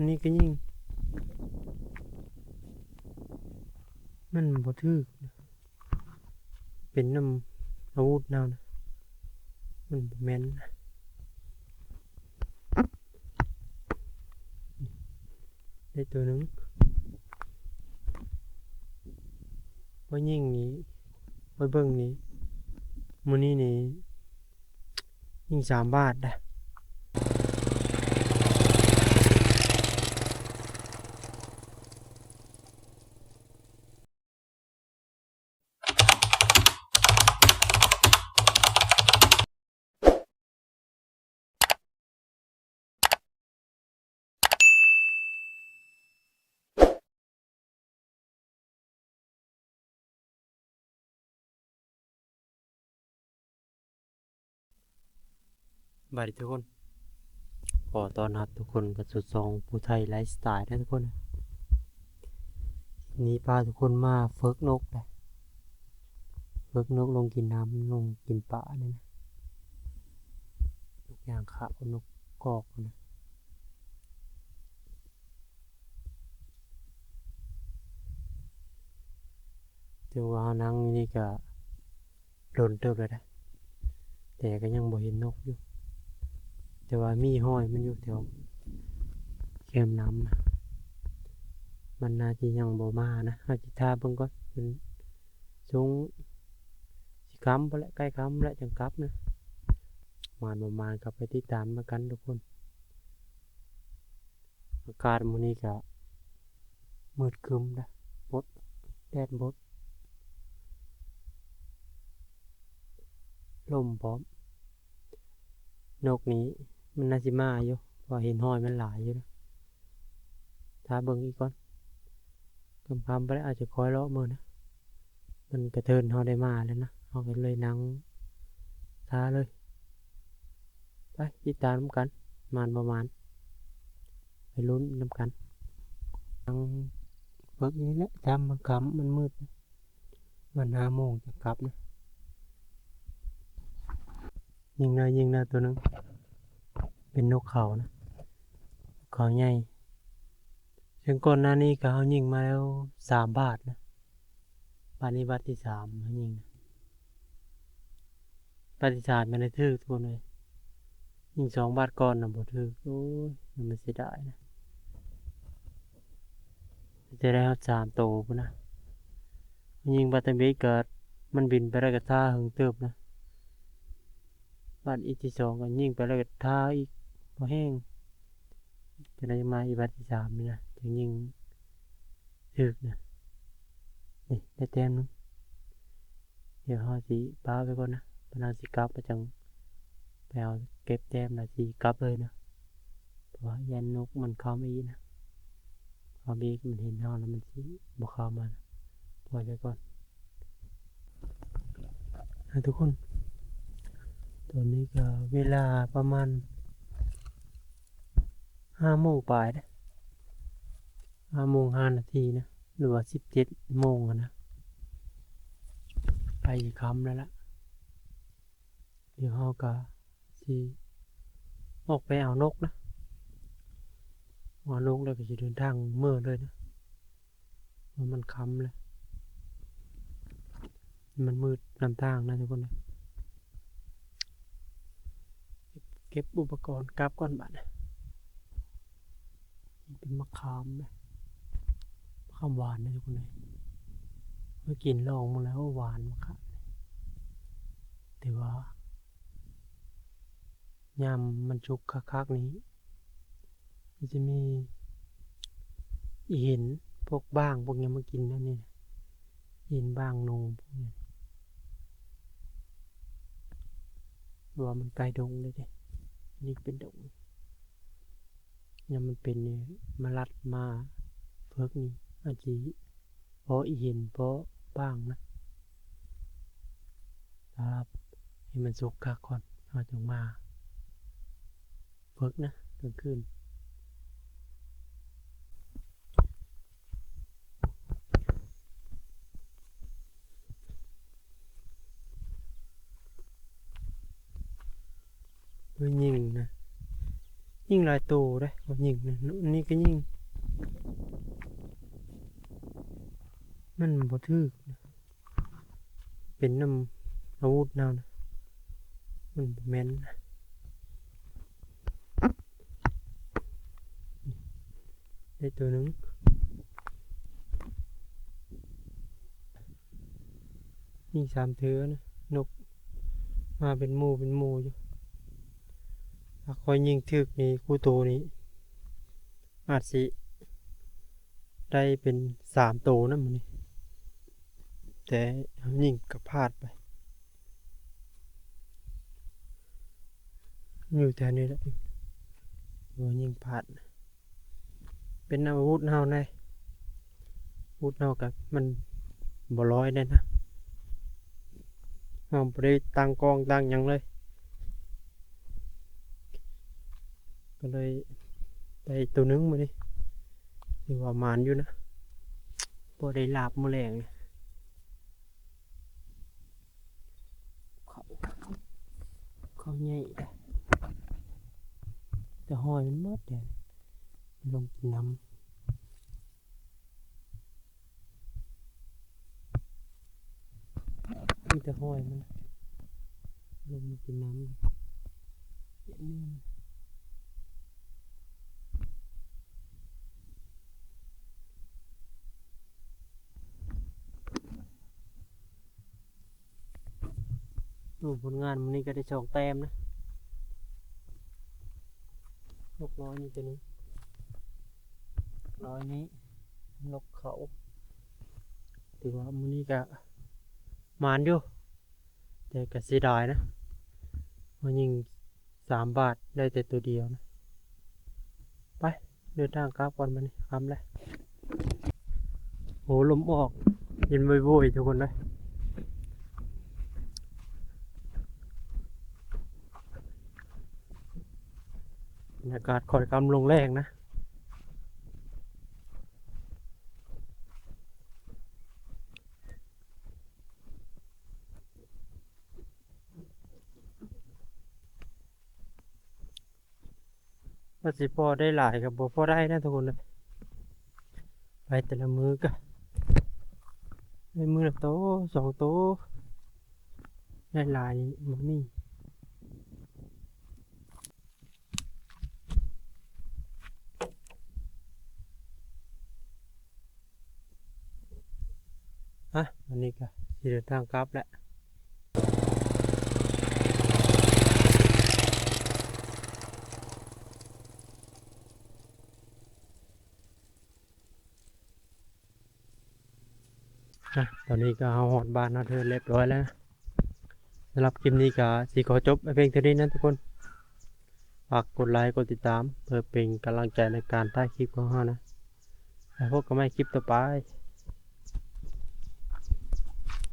นี่ก็ยิ่งมันบ่ถือเป็นน้ำอาวุธแนวนะมันบ่แม่นนะได้ตัวหนึงว่ายิ่งนี้ไว้เบิ่งนี้มื้อนี้นี่ยิ่ง3 บาทนะบาดทุกคนขอต้อนรับทุกคนกับสุดซองผู้ไทยไลฟ์สไตล์นะทุกคนนี้พาทุกคนมาเฟิกนกนะเฟิกนกลงกินน้ำลงกินปลาเนี่ยนะนกยางขาวนกกอกนะเดี๋ยวว่านั่งนี่ก็โดนเติบเลยนะแต่ก็ยังบ่เห็นนกอยู่แต่ว่ามีห้อยมันอยู่แถวแคมน้ำนะมันน่าจะยังบ่มานะอาจจะท่าเบิ่งก่อนเป็นสูงสิค้ำไปแล้วใกล้ค้ำแล้วจังกลับนะมาประมาณกับไปติดตามมากันทุกคนอากาศมื้อนี้ก็มืดครึ้มนะบดแดดบดลมพร้อมนกนี้มันน่าสิมาอยู่เพราะเห็นห้อยมันหลายอยู่นะถ้าเบิ่งอีกก่อนคำไปแล้วอาจจะคอยเลาะมือนะมันกระเทินเฮาได้มาแล้วนะเฮาก็เลยนั่งท่าเลยไปติดตามนำกันประมาณไปลุ้นนำกันนั่งเบิ่งนี้แหละจำมันคำมันมืดนะมัน5 โมงจะกลับนะยิงนะตัวนึงเป็นนกเขานะเขาใหญ่ถึงก่อนหน้านี้ก็เขายิงมาแล้ว3 บาทนะบาทนี้บาทที่3เขายิงนะบาทที่3มันได้ถือทุกคนเลยยิง2 บาทก่อนนะบ่ถือโอ้ยมันเสียดายนะจะได้เอา3 โตพุ่นนะยิงบาตเบกเกิดมันบินไปแล้วก็ท่าหึงเติบนะบาทอีกที่2ก็ยิงไปแล้วก็ท่าอีกบ่แห้งจะได้มาอีกบาทที่3นี่นะจึงยิงถึกนะนี่ได้แต้มนึงเดี๋ยวเฮาสิปาไปก่อนนะเพิ่นเอาสิกลับมาจังไปเอาเก็บแต้มแล้วสิกลับเลยนะเพราะว่ายันนกมันเข้ามาอีกนะเข้ามาอีกมันเห็นเฮาแล้วมันสิบ่เข้ามานะปล่อยไว้ก่อนทุกคนตอนนี้ก็เวลาประมาณ5 โมงปลายนะ5 โมง 5 นาทีนะหรือว่า17 โมงนะไปอีกคำแล้วล่ะเดี๋ยวเฮาก็สิออกไปเอานกนะเอานกแล้วก็สิเดินทางเมื่อเลยนะเพราะมันค่ำแล้วมันมืดนำทางนะทุกคนนะเก็บอุปกรณ์กลับก่อนบัดนะเป็นมะขามนะมะขามหวานนะทุกคนเลยเมื่อกินลองมาแล้วหวานมะขามแต่ว่ายามมันชุกคักๆนี้มันจะมีอีเห็นพวกบ้างพวกนี้มากินนั่นนี่นะเห็นบ้างนูพวกนี้ว่ามันไกลดงเลยเด้นี่เป็นดงยามมันเป็นเนี่ยมาลัดมาเพิกนี่อาจจะเพราะอีเห็นเพราะบ้างนะครับให้มันสุกคักก่อนเราจึงมาเพิกนะกลางคืนเพื่อยิงนะ ยิงหลายตัวเด้บ่ยิงนะนี่ก็ยิงมันบ่ถึกนะเป็นน้ำอาวุธแนวนะมันบ่แม่นนะได้ตัวหนึงยิง3เทื่อนะนกมาเป็นหมู่อยู่ถ้าคอยยิงถึกนี่คู่โตนี้อาจสิได้เป็น3โตนำมื้อนี้แต่ยิงก็พลาดไปอยู่แถวนี้แหละบ่ยิงพลาดเป็นอาวุธเฮาแน่อาวุธเฮาก็มันบ่ร้อยแน่นะเฮาบ่ได้ตั้งกองตั้งหยังเลยก็เลยได้ตัวหนึงมื้อนี้ถือว่าหมานอยู่นะบ่ได้ลาบมื้อแลงเขาใหญ่เด้แต่ห้อยมันหมดเด้ลงกินน้ำมีแต่ห้อยมันลงมากินน้ำเดี๋ยวนี้ดูผลงานมันนี่ก็ได้2แต้มนะนกน้อยนี่ตัวนี้น้อยนี้นกเขาถือว่ามันนี่ก็หมานอยู่แต่ก็เสียดายนะมันยิง3 บาทได้แต่ตัวเดียวนะไปเดินทางกลับก่อนมันนี่คำเลยโหลมออกเย็นโวยๆทุกคนเลยบรรยากาศค่อยกำลงแรงนะว่าสิพอได้หลายกับบ่พอได้นะทุกคนเลยไปแต่ละมือก็ได้มือละโต2 โตได้หลายมันมีวันนี้ก็สิเดินทางกลับแล้วตอนนี้ก็เอาหอดบ้านเอาเธอเรียบร้อยแล้วนะสำหรับคลิปนี้ก็สิขอจบเพียงเท่านี้นะทุกคนฝากกดไลค์กดติดตามเพื่อเป็นกำลังใจในการถ่ายคลิปของเรานะแล้วพบกันใหม่คลิปต่อไป